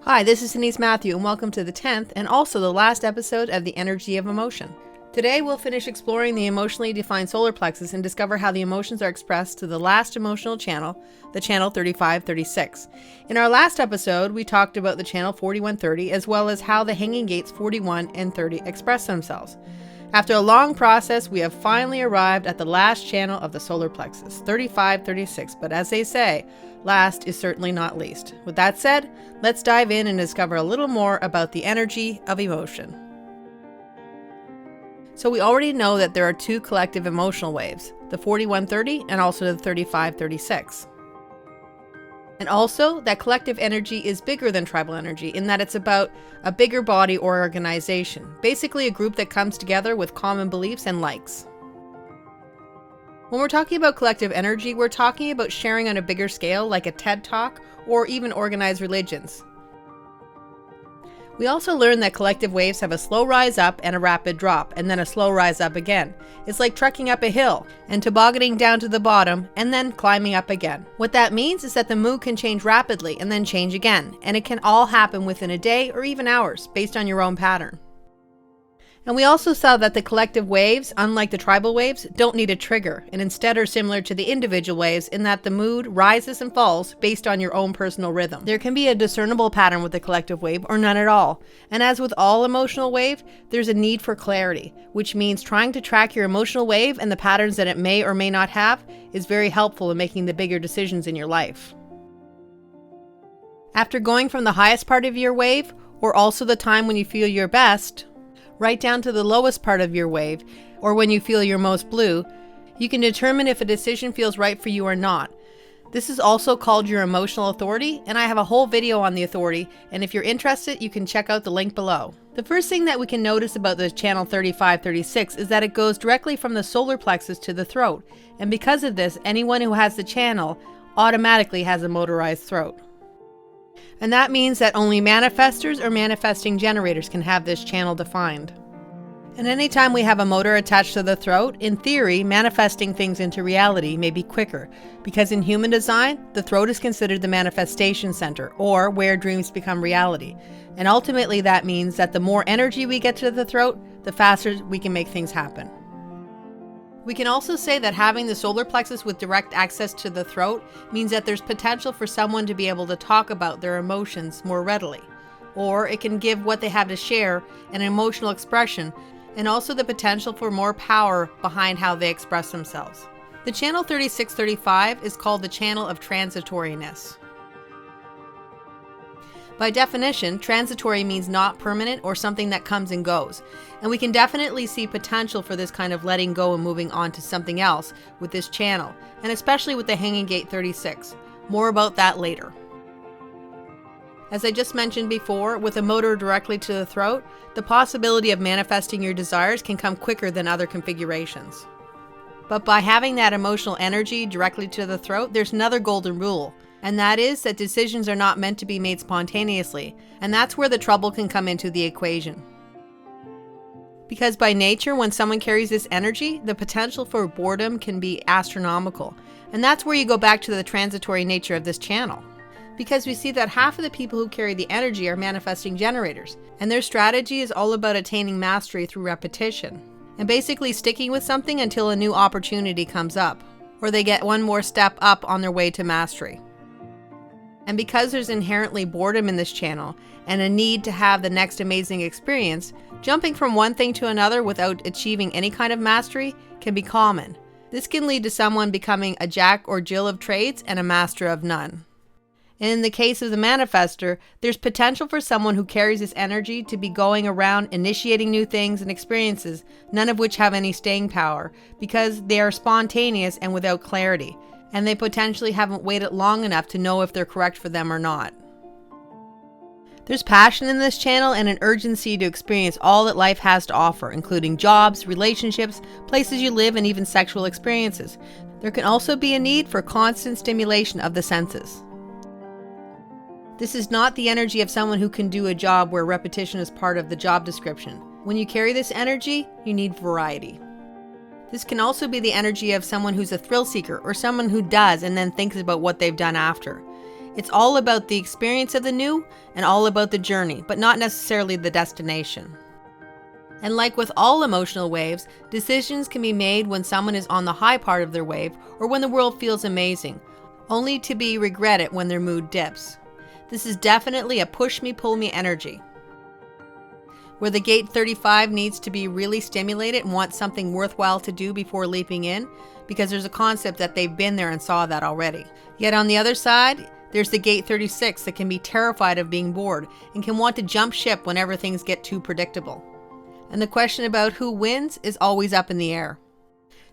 Hi, this is Denise Mathew, and welcome to the 10th and also the last episode of The Energy of Emotion. Today we'll finish exploring the emotionally defined solar plexus and discover how the emotions are expressed to the last emotional channel, the channel 3536. In our last episode, we talked about the channel 4130 as well as how the hanging gates 41 and 30 express themselves. After a long process, we have finally arrived at the last channel of the solar plexus, 3536, but as they say, last is certainly not least. With that said, let's dive in and discover a little more about the energy of emotion. So we already know that there are two collective emotional waves, the 4130 and also the 3536. And also that collective energy is bigger than tribal energy in that it's about a bigger body or organization, basically a group that comes together with common beliefs and likes. When we're talking about collective energy, we're talking about sharing on a bigger scale like a TED Talk or even organized religions. We also learned that collective waves have a slow rise up and a rapid drop, and then a slow rise up again. It's like trekking up a hill and tobogganing down to the bottom and then climbing up again. What that means is that the mood can change rapidly and then change again, and it can all happen within a day or even hours based on your own pattern. And we also saw that the collective waves, unlike the tribal waves, don't need a trigger, and instead are similar to the individual waves in that the mood rises and falls based on your own personal rhythm. There can be a discernible pattern with the collective wave or none at all. And as with all emotional wave, there's a need for clarity, which means trying to track your emotional wave and the patterns that it may or may not have is very helpful in making the bigger decisions in your life. After going from the highest part of your wave, or also the time when you feel your best, right down to the lowest part of your wave, or when you feel your most blue, you can determine if a decision feels right for you or not. This is also called your emotional authority, and I have a whole video on the authority, and if you're interested, you can check out the link below. The first thing that we can notice about the channel 3536 is that it goes directly from the solar plexus to the throat, and because of this, anyone who has the channel automatically has a motorized throat. And that means that only manifestors or manifesting generators can have this channel defined. And anytime we have a motor attached to the throat, in theory, manifesting things into reality may be quicker, because in human design, the throat is considered the manifestation center, or where dreams become reality. And ultimately that means that the more energy we get to the throat, the faster we can make things happen. We can also say that having the solar plexus with direct access to the throat means that there's potential for someone to be able to talk about their emotions more readily. Or it can give what they have to share an emotional expression, and also the potential for more power behind how they express themselves. The channel 3635 is called the channel of transitoriness. By definition, transitory means not permanent or something that comes and goes. And we can definitely see potential for this kind of letting go and moving on to something else with this channel, and especially with the hanging gate 36. More about that later. As I just mentioned before, with a motor directly to the throat, the possibility of manifesting your desires can come quicker than other configurations. But by having that emotional energy directly to the throat, there's another golden rule. And that is that decisions are not meant to be made spontaneously, and that's where the trouble can come into the equation. Because by nature, when someone carries this energy, the potential for boredom can be astronomical, and that's where you go back to the transitory nature of this channel. Because we see that half of the people who carry the energy are manifesting generators, and their strategy is all about attaining mastery through repetition, and basically sticking with something until a new opportunity comes up, or they get one more step up on their way to mastery. And because there's inherently boredom in this channel and a need to have the next amazing experience, jumping from one thing to another without achieving any kind of mastery can be common. This can lead to someone becoming a jack or Jill of trades and a master of none. And in the case of the manifestor, there's potential for someone who carries this energy to be going around initiating new things and experiences, none of which have any staying power, because they are spontaneous and without clarity, and they potentially haven't waited long enough to know if they're correct for them or not. There's passion in this channel and an urgency to experience all that life has to offer, including jobs, relationships, places you live, and even sexual experiences. There can also be a need for constant stimulation of the senses. This is not the energy of someone who can do a job where repetition is part of the job description. When you carry this energy, you need variety. This can also be the energy of someone who's a thrill seeker or someone who does and then thinks about what they've done after. It's all about the experience of the new and all about the journey, but not necessarily the destination. And like with all emotional waves, decisions can be made when someone is on the high part of their wave or when the world feels amazing, only to be regretted when their mood dips. This is definitely a push me, pull me energy, where the gate 35 needs to be really stimulated and wants something worthwhile to do before leaping in, because there's a concept that they've been there and saw that already. Yet on the other side, there's the gate 36 that can be terrified of being bored and can want to jump ship whenever things get too predictable. And the question about who wins is always up in the air.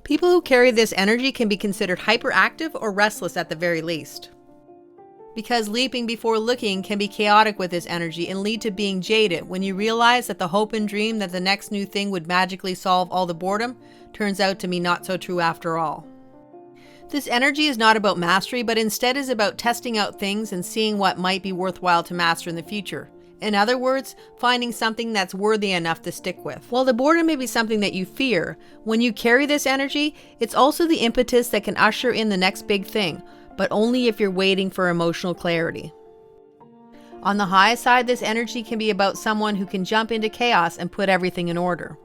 People who carry this energy can be considered hyperactive or restless at the very least. Because leaping before looking can be chaotic with this energy and lead to being jaded when you realize that the hope and dream that the next new thing would magically solve all the boredom turns out to be not so true after all. This energy is not about mastery, but instead is about testing out things and seeing what might be worthwhile to master in the future. In other words, finding something that's worthy enough to stick with. While the boredom may be something that you fear, when you carry this energy, it's also the impetus that can usher in the next big thing, but only if you're waiting for emotional clarity. On the high side, this energy can be about someone who can jump into chaos and put everything in order.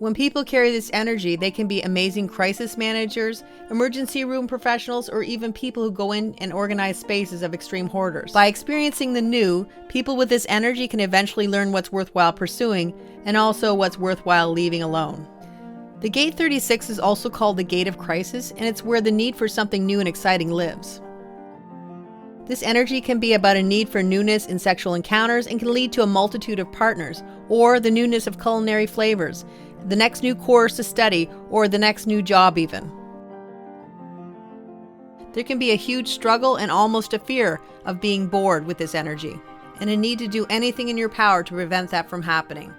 When people carry this energy, they can be amazing crisis managers, emergency room professionals, or even people who go in and organize spaces of extreme hoarders. By experiencing the new, people with this energy can eventually learn what's worthwhile pursuing and also what's worthwhile leaving alone. The gate 36 is also called the gate of crisis, and it's where the need for something new and exciting lives. This energy can be about a need for newness in sexual encounters and can lead to a multitude of partners, or the newness of culinary flavors, the next new course to study, or the next new job even. There can be a huge struggle and almost a fear of being bored with this energy, and a need to do anything in your power to prevent that from happening.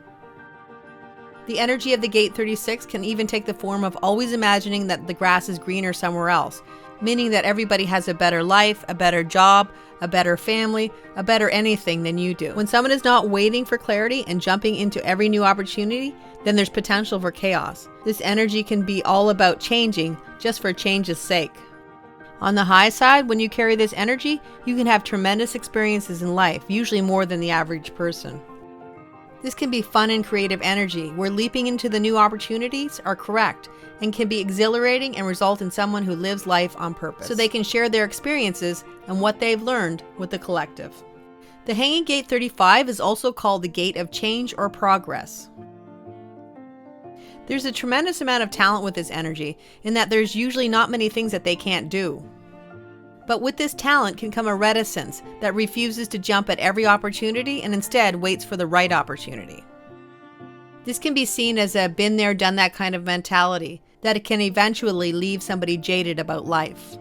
The energy of the gate 36 can even take the form of always imagining that the grass is greener somewhere else, meaning that everybody has a better life, a better job, a better family, a better anything than you do. When someone is not waiting for clarity and jumping into every new opportunity, then there's potential for chaos. This energy can be all about changing just for change's sake. On the high side, when you carry this energy, you can have tremendous experiences in life, usually more than the average person. This can be fun and creative energy, where leaping into the new opportunities are correct and can be exhilarating and result in someone who lives life on purpose, so they can share their experiences and what they've learned with the collective. The hanging gate 35 is also called the gate of change or progress. There's a tremendous amount of talent with this energy, in that there's usually not many things that they can't do. But with this talent can come a reticence that refuses to jump at every opportunity and instead waits for the right opportunity. This can be seen as a been there, done that kind of mentality that it can eventually leave somebody jaded about life.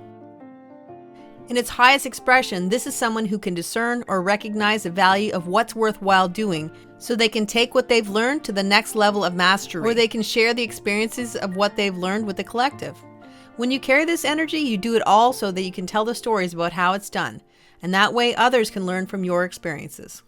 In its highest expression, this is someone who can discern or recognize the value of what's worthwhile doing, so they can take what they've learned to the next level of mastery, or they can share the experiences of what they've learned with the collective. When you carry this energy, you do it all so that you can tell the stories about how it's done, and that way others can learn from your experiences.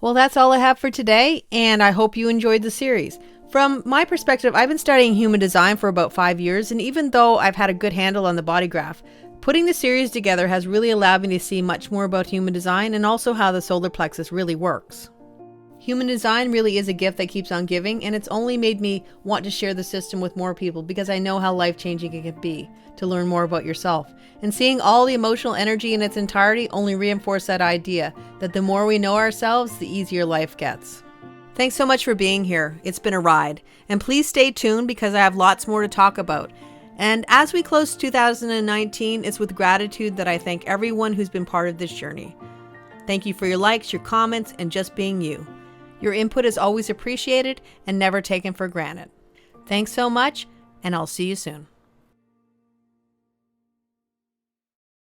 Well, that's all I have for today, and I hope you enjoyed the series. From my perspective, I've been studying human design for about 5 years, and even though I've had a good handle on the body graph, putting the series together has really allowed me to see much more about human design and also how the solar plexus really works. Human design really is a gift that keeps on giving, and it's only made me want to share the system with more people because I know how life-changing it can be to learn more about yourself. And seeing all the emotional energy in its entirety only reinforced that idea that the more we know ourselves, the easier life gets. Thanks so much for being here. It's been a ride. And please stay tuned because I have lots more to talk about. And as we close 2019, it's with gratitude that I thank everyone who's been part of this journey. Thank you for your likes, your comments, and just being you. Your input is always appreciated and never taken for granted. Thanks so much, and I'll see you soon.